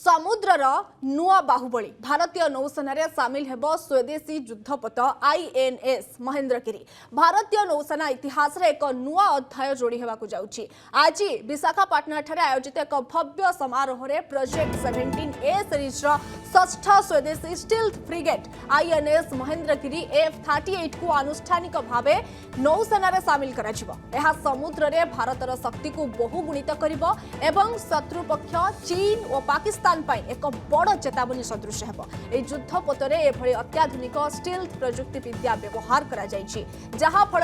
समुद्रर नुआ बाहुबली भारतीय नौसेना सामिल हेब स्वदेशी युद्धपोत आईएनएस महेंद्रगिरी। भारतीय नौसेना इतिहास एक नुआ अध्याय जोड़ी होगा जाउछि। आज विशाखापाटना आयोजित एक भव्य समारोह में प्रोजेक्ट 17A सीरीज षष्ठ स्वदेशी stealth frigate INS Mahendragiri F-38 को आनुष्ठानिक भाव नौसेना सामिल कर समुद्र में भारतर शक्ति को बहुगुणित कर शत्रुपक्ष चीन और पाकिस्तान एक बड़ चेतावनी सदृश है। युद्धपोतरे एभली अत्याधुनिक स्टील्थ प्रजुक्ति विद्या व्यवहार करा जहा फल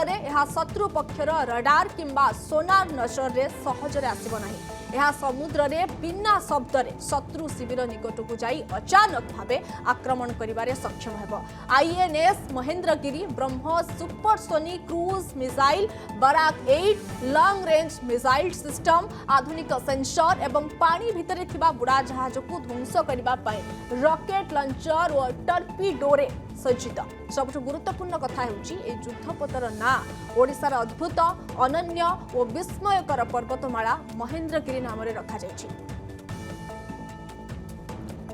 शत्रु पक्षर रडार किंबा सोनार नजर रे सहजरे आसिब नाही। यह समुद्र रे बिना शब्द रे शत्रु शिविर निकट को जाई अचानक भावे आक्रमण करिबारे सक्षम हेबो। INS Mahendragiri BrahMos supersonic cruise missile Barak 8 long range missile system आधुनिक सेंसर एवं पानी भितरे थिबा बुड़ा जहाज को ध्वंस करिबा पय रॉकेट लॉन्चर और टर्पीडोरे सज्जित। सबुठ गुरुत्वपूर्ण कथा हेउची ए युद्धपोतर ना ओडिशार अद्भुत अनन्य और विस्मयकर पर्वतमाला महेंद्रगिरी नाम रे रखा जायछि।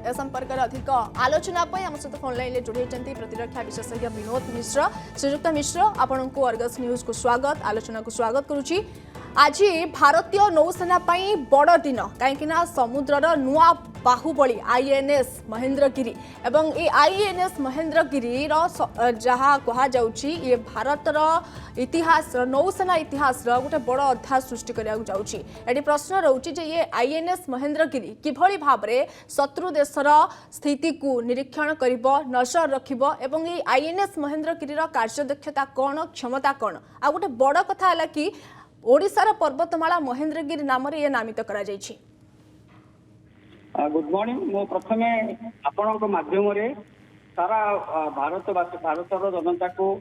ए संपर्क में अधिक आलोचना आम सहित फोन लाइन जोड़ी प्रतिरक्षा विशेषज्ञ विनोद मिश्र। श्रीजुक्त मिश्र आपण को अर्गस न्यूज को स्वागत आलोचना को स्वागत करुछि। आज भारतीय नौसेना बड़ दिन कहीं समुद्रर नुआ बाहुबली आईएनएस महेंद्रगिरी एवं ये आईएनएस महेंद्रगिरी जहाँ कहुच्छी ये भारतर इतिहास नौसेना इतिहास गोटे बड़ अध्याय सृष्टि करने प्रश्न रोचे ये आईएनएस महेंद्रगिरी किभली भाव में शत्रु देशर स्थिति को निरीक्षण कर नजर रखिबो एवं ये आईएनएस महेंद्रगिरी कार्यदक्षता कौन क्षमता कौन आ गोटे बड़ कथा है कि ओडिशार पर्वतमाला महेंद्रगिरी नाम ये नामित करा जायछि। गुड मॉर्निंग मो प्रथमे आपनक माध्यम रे सारा भारतर जनता को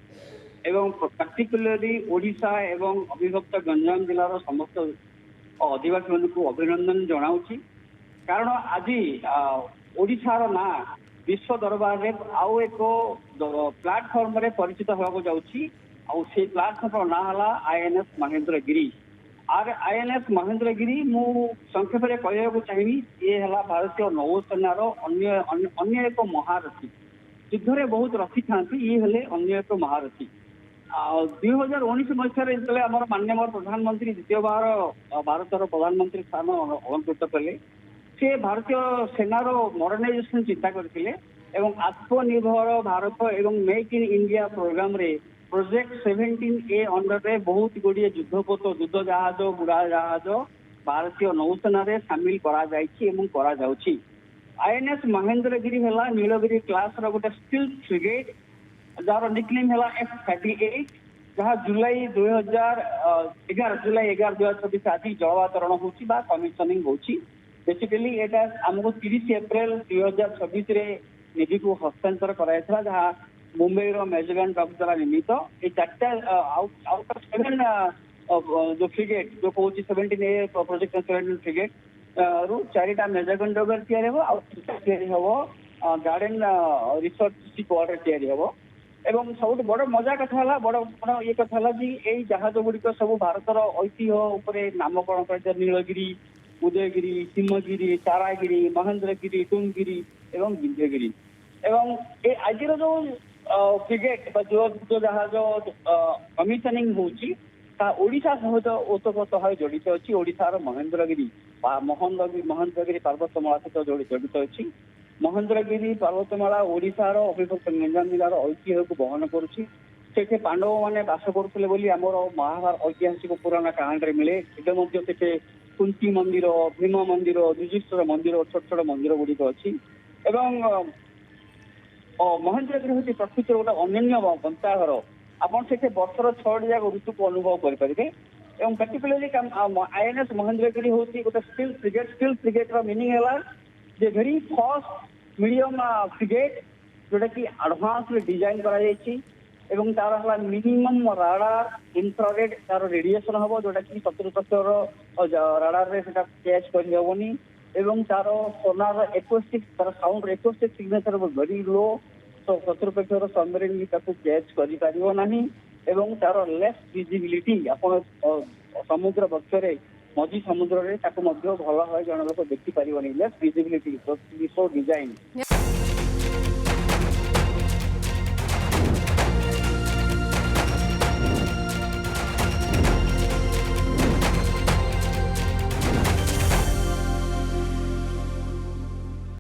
एवं पर्टिकुलरली ओडिशा एवं अविभक्त गंजाम जिलार समस्त आदिवासी मान को अभिनंदन जनाऊँगी। कारण आज ओडिशार ना विश्व दरबार रे आउ एक प्लाटफर्म रे परिचित होगा जाउछि और से प्लाटफर्म ना हला आईएनएस महेंद्रगिरी। आर आईएनएस महेंद्रगिरी मु संक्षेप में कहवाक चाहिए ये है भारतीय नौसेनार अन्य एक महारथी। युद्ध में बहुत रथी था ये हेले अन्य एक महारथी। 2019 मसीह आम माननीय प्रधानमंत्री द्वितीय बार भारतर प्रधानमंत्री स्थान अलंकृत कले से भारतीय सेनार मॉडर्नाइजेशन चिंता करते आत्मनिर्भर भारत एवं मेक इन इंडिया प्रोग्राम रे प्रोजेक्ट 17A अंडर रे बहुत गुड़िए युद्धपोत युद्ध जहाज बुड़ा जहाज भारतीय नौसेना रे सामिल करा जायछि एवं करा जाउछि। आईएनएस महेंद्रगिरी है नीलगिरी क्लास रो गोटे स्टील्थ फ्रिगेट जार निकनेम है F-38 जहाँ जुलाई 11 2026 आज जलावतरण होछि बा कमिशनिंग होछि। बेसिकली एटा हमको 30 अप्रैल 2026 रे नेवी को हस्तांतर करायथला जहाँ मुंबई रो मेजरगन डॉक द्वारा निर्मित ये चार्टा आउट ऑफ 7 जो फ्रिगेट जो कहूँ 17A प्रोजेक्ट 17 फ्रिगेट रु 4टा मेजरगन डॉक तैयारी हो गार्डन रिसर्च शिप वाटर तैयारी हो एवं सब बड़ मजा कथा बड़ ये कथा कि यही जहाज गुड़िक सब भारतर ऐतिह्य उपरे नामकरण कर नीलगिरी उदयगिरी सिंहगिरी तारागिरी महेंद्रगिरी टुंगगिरी एवं विंध्यगिरी एवं ये आज जो फ्रिगेट जो जहाज कमिशनिंग होची ओडिशा सहित ओतप्रोत भाव जड़ित अच्छी। ओडिशार महेंद्रगिरी पर्वतमाला सहित जड़ित अच्छी। महेंद्रगिरी पर्वतमाला ओडिशार अविभक्त गंजाम जिलार ऐतिह्य को बहन करुच्ची। से पांडव मैंने बास करते बोली आमर महाभारत ऐतिहासिक पुराण कहानी मिले। से कुंती मंदिर भीम मंदिर युधिष्ठिर मंदिर छोट छोट मंदिर गुड़िक अच्छी। महेंद्रगिरी हूँ प्रकृति गोटे अन्य गंताघर आपड़ से वर्षर 6 जाक ऋतु को अनुभव करेंगे। पर्टिकुलरली आईएनएस महेंद्रगिरी हूँ गोटे स्टील फ्रिगेट मीनिंग है वेरी फास्ट मीडियम फ्रिगेट जोटा कि एडवांस डिजाइन कर तार मिनिमम राडार इंफ्रारेड तार रेडिएशन हम जोटा कि शत्रु पक्षर राडार रे कैच करहबनी एवं तार सोनार एक्वेस्टिक तार sound acoustic signature very low तो शत्रु पक्षर सबमरीन भी कैच कर तार लेस विजिबिलिटी आप समुद्र पक्षरे ମଝି ସମୁଦ୍ରରେ ତାକୁ ମଧ୍ୟ ଭଲ ଭାବେ ଜଣ ଲୋକ ଦେଖିପାରିବନି ଲେସ୍ ଭିଜିବିଲିଟି ବିଫୋର ଡିଜାଇନ